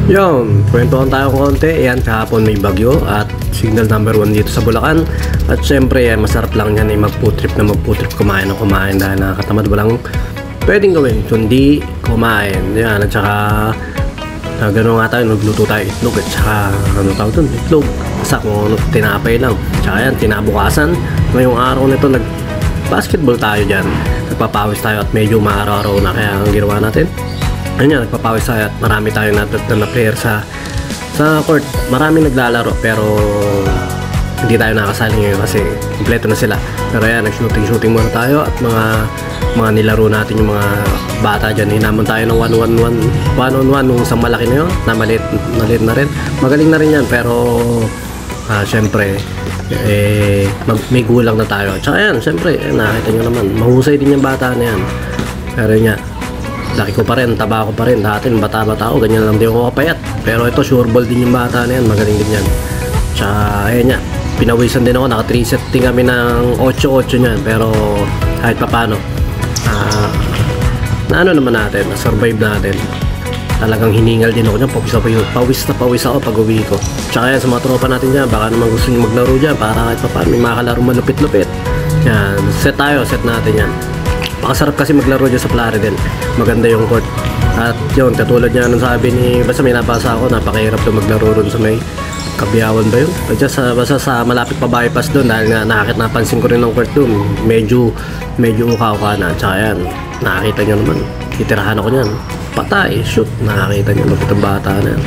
Yun, kwentuhan tayo konti. Yan, kahapon may bagyo at signal number 1 dito sa Bulacan. At syempre, masarap lang yan mag-food trip kumain ng kumain dahil nakakatamad, walang pwedeng gawin kundi kumain. Yan, at saka gano'n nga tayo, nagluto tayo itlog at saka ano tawag dun, itlog. Basta kung tinapay lang. Tsaka yan, kinabukasan. Ngayong araw nito, nag-basketball tayo dyan. Nagpapawis tayo at medyo maaraw-araw na, kaya ang ginawa natin, ayun, nagpapawis tayo at marami tayo na player sa court. Marami naglalaro pero hindi tayo nakasali ngayon kasi kompleto na sila. Pero yan, nag-shooting muna tayo at mga nilaro natin yung mga bata dyan. Hinamon tayo ng 1-on-1 nung isang malaki na yun, na maliit na rin. Magaling na rin yan pero syempre may gulang na tayo. Tsaka yan, syempre nakita nyo naman, mahusay din yung bata na yan. Pero yun nga, laki ko pa rin, taba ko pa rin. Dati bata-bata ako, ganyan lang din ako kapayat. Pero ito, sure ball din yung bata na yan, magaling din yan. Tsaka ayun nga, pinawisan din ako, naka 3 set din kami ng 8-8 nyan. Pero kahit pa paano, na ano naman natin, na-survive natin. Talagang hiningal din ako dyan, pawis ako pag uwi ko. Tsaka yan, sa mga tropa natin dyan, baka naman gusto nyo maglaro dyan para kahit pa paano may makakalaro malupit-lupit. Yan, set natin yan. Pakasarap kasi maglaro dyan sa Plaridel. Maganda yung court. At yun, katulad niya nung sabi ni, basta may nabasa ako, napakahirap doon maglaro doon sa may Kabiyawan ba yun? Basta sa malapit pa bypass doon dahil nga napansin ko rin ng court doon. Medyo uka-uka na. Tsaka yan, nakakita nyo naman. Titirahan ako nyan. Patay, shoot. Nakakita nyo, lupit ang bata na yan.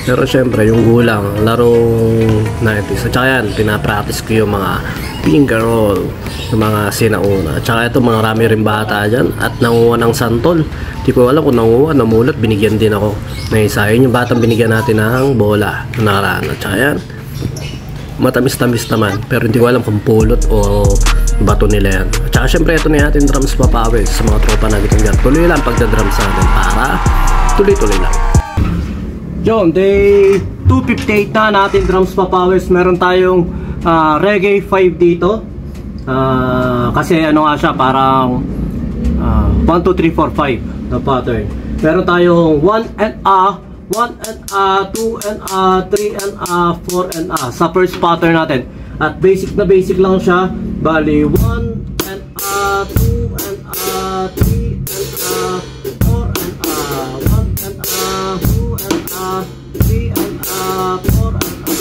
Pero syempre, yung gulang, larong 90s. At saka yan, pinapractice ko yung mga finger roll, yung mga sinauna. At saka ito, mga rami rin bata dyan. At nanguha ng santol. Di ko alam kung nanguha, namulat, binigyan din ako. Na isa, yun yung batang binigyan natin ng bola na nakaraan. At saka yan, matamis-tamis naman. Pero hindi ko alam kung pulot o bato nila yan. At saka syempre, ito na natin drums papawis sa mga tropa na gitong dyan. Tuloy lang pagda-drums natin para tuloy-tuloy lang. Yun, day 258 na natin drums papawis. Meron tayong reggae 5 dito. Kasi ano nga siya, parang 1, 2, 3, 4, 5 na pattern. Meron tayong 1 and A, 1 and A, 2 and A, 3 and A, 4 and A sa first pattern natin. At basic na basic lang siya. Bali 1 and A, 2 and A, 3 and A, 4 and A, 1 and A, 2 and A, 3 and A, 4 and A.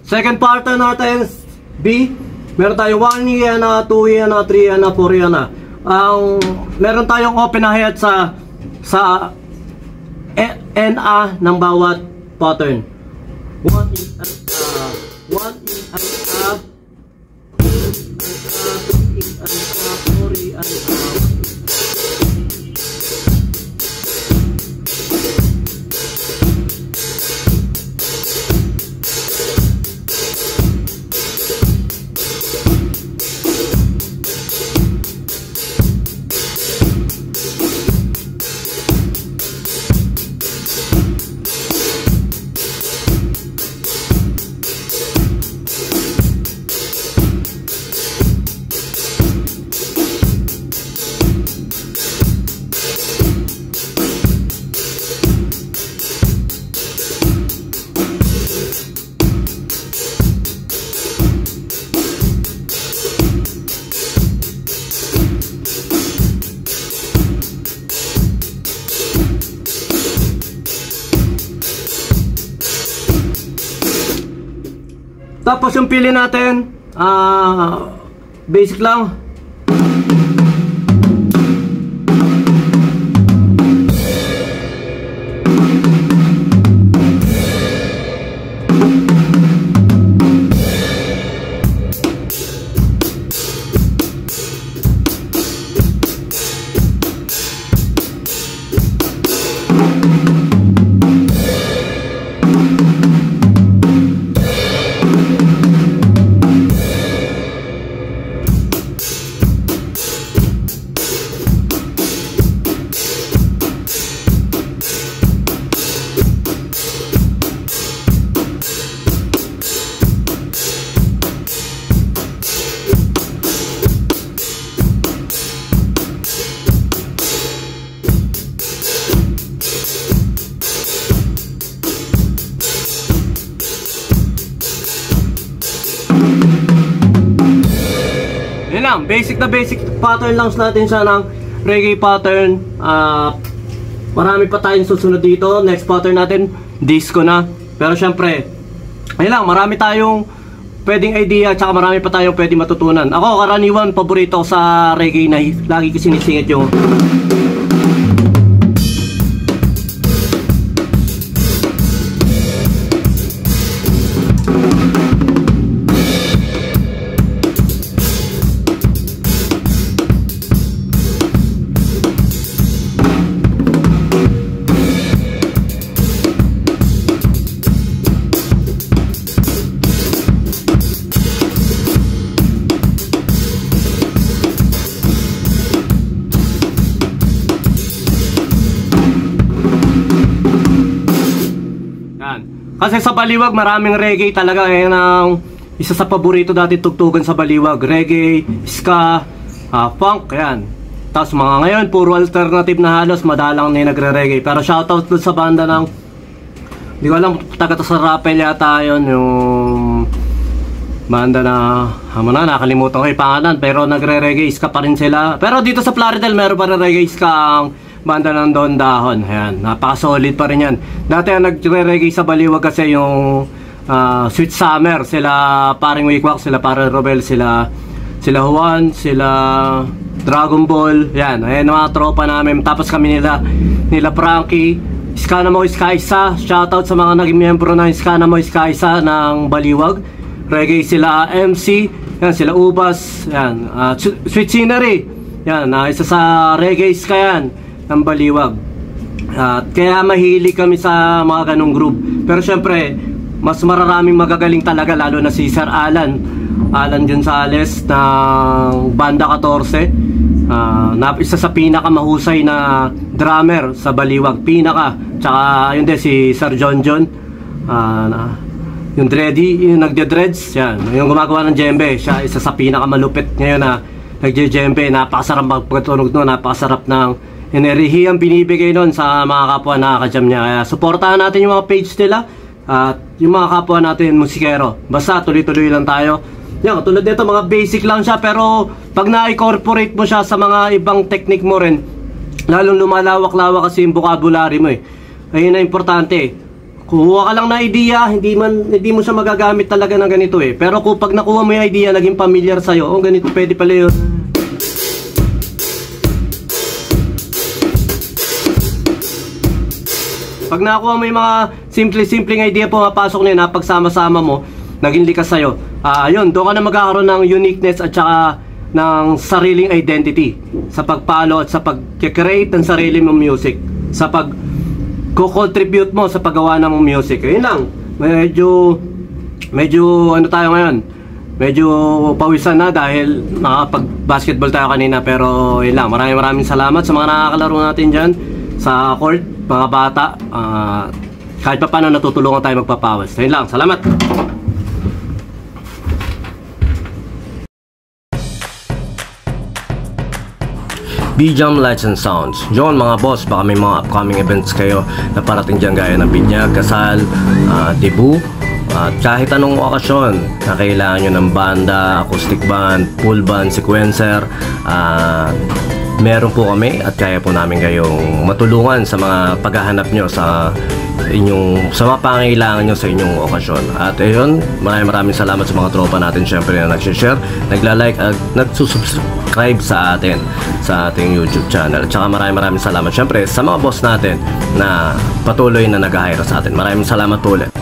Second pattern natin B. Meron tayong 1 yana, 2 yana, 3 yana, 4 yana. Meron tayong open na head sa NA ng bawat pattern. 1 in and A, 1 in and A, 2 in and A, 3 in and A, 4 in and A. Tapos yung pili natin, basic lang. Basic na basic pattern lang natin siya ng reggae pattern. Marami pa tayong susunod dito. Next pattern natin, disco na. Pero syempre, ayun lang, marami tayong pwedeng idea, tsaka marami pa tayong pwedeng matutunan. Ako, karaniwan, paborito ko sa reggae na lagi ko sinisingit yung kasi sa Baliwag maraming reggae talaga. Yan ang isa sa paborito dati tugtugan sa Baliwag. Reggae, ska, funk, yan. Tapos mga ngayon puro alternative na halos, madalang na yung nagre-reggae. Pero shoutout dun sa banda ng, hindi ko alam, taga sa Rappel yata yun, yung banda na nakalimutan ko yung pangalan, pero nagre-reggae ska pa rin sila. Pero dito sa Plaridel meron pa rin reggae ska ang banda ng Don Dahon. Ayan, napaka-solid pa rin yan. Dati ang nagre-reggae sa Baliwag kasi yung Sweet Summer, sila paring Wikwak, sila paring Robel, sila Juan, sila Dragon Ball. Yan, ayan mga tropa namin. Tapos kami nila Frankie, Skanamo Iskaisa. Shoutout sa mga naging miyembro ng Skanamo Iskaisa ng Baliwag. Reggae sila MC, yan, sila Ubas, yan, Sweet Scenery. Yan, isa sa reggae ska yan ng Baliwag. Kaya mahilig kami sa mga ganong group. Pero syempre, mas mararaming magagaling talaga, lalo na si Sir Alan Gonzales ng Banda 14. Isa sa pinakamahusay na drummer sa Baliwag. Tsaka yun din si Sir John yung dready, yung nagde-dreads, yan, yung gumagawa ng djembe. Siya isa sa pinakamalupit ngayon na nagde-djembe. Napakasarap magpatunog nun, napakasarap ng enerhiyang binibigay nun sa mga kapwa na nakakajam niya. Kaya supportahan natin yung mga page nila at yung mga kapwa natin musikero. Basta tuloy-tuloy lang tayo. Yan, tulad nito, mga basic lang siya, pero pag na-incorporate mo siya sa mga ibang technique mo rin, lalong lumalawak-lawak kasi yung vocabulary mo eh. Ayun na importante. Kuha ka lang na idea, hindi mo siya magagamit talaga ng ganito eh. Pero kung pag nakuha mo yung idea, naging familiar sa'yo, oh ganito pwede pala yun. Pag nakuha mo yung mga simpleng idea, pumapasok na yun, napagsama-sama mo, naging likas sa'yo. Yun, doon ka na magkakaroon ng uniqueness at saka ng sariling identity sa pagpalo at sa pag-create ng sarili mong music, sa pag-contribute mo sa paggawa ng music. Yun lang, medyo ano tayo ngayon, medyo pawisan na dahil nakapag-basketball tayo kanina. Pero yun lang, maraming salamat sa mga nakakalaro natin dyan sa court, mga bata. Kahit pa paano natutulungan tayo magpapawas. Yun lang, salamat. B-Jam Lights and Sounds. Yun mga boss, baka may mga upcoming events kayo na parating dyan gaya ng binyag, kasal, debut, at kahit anong okasyon na kailangan nyo ng banda, acoustic band, full band, sequencer, meron po kami at kaya po namin kayong matulungan sa mga paghahanap nyo sa sa mga pangailangan nyo sa inyong okasyon. At ayun, maraming salamat sa mga tropa natin syempre na nag-share, nagla-like at nagsusubscribe sa atin sa ating YouTube channel. At saka maraming salamat syempre sa mga boss natin na patuloy na nag-hire sa atin. Maraming salamat po ulit.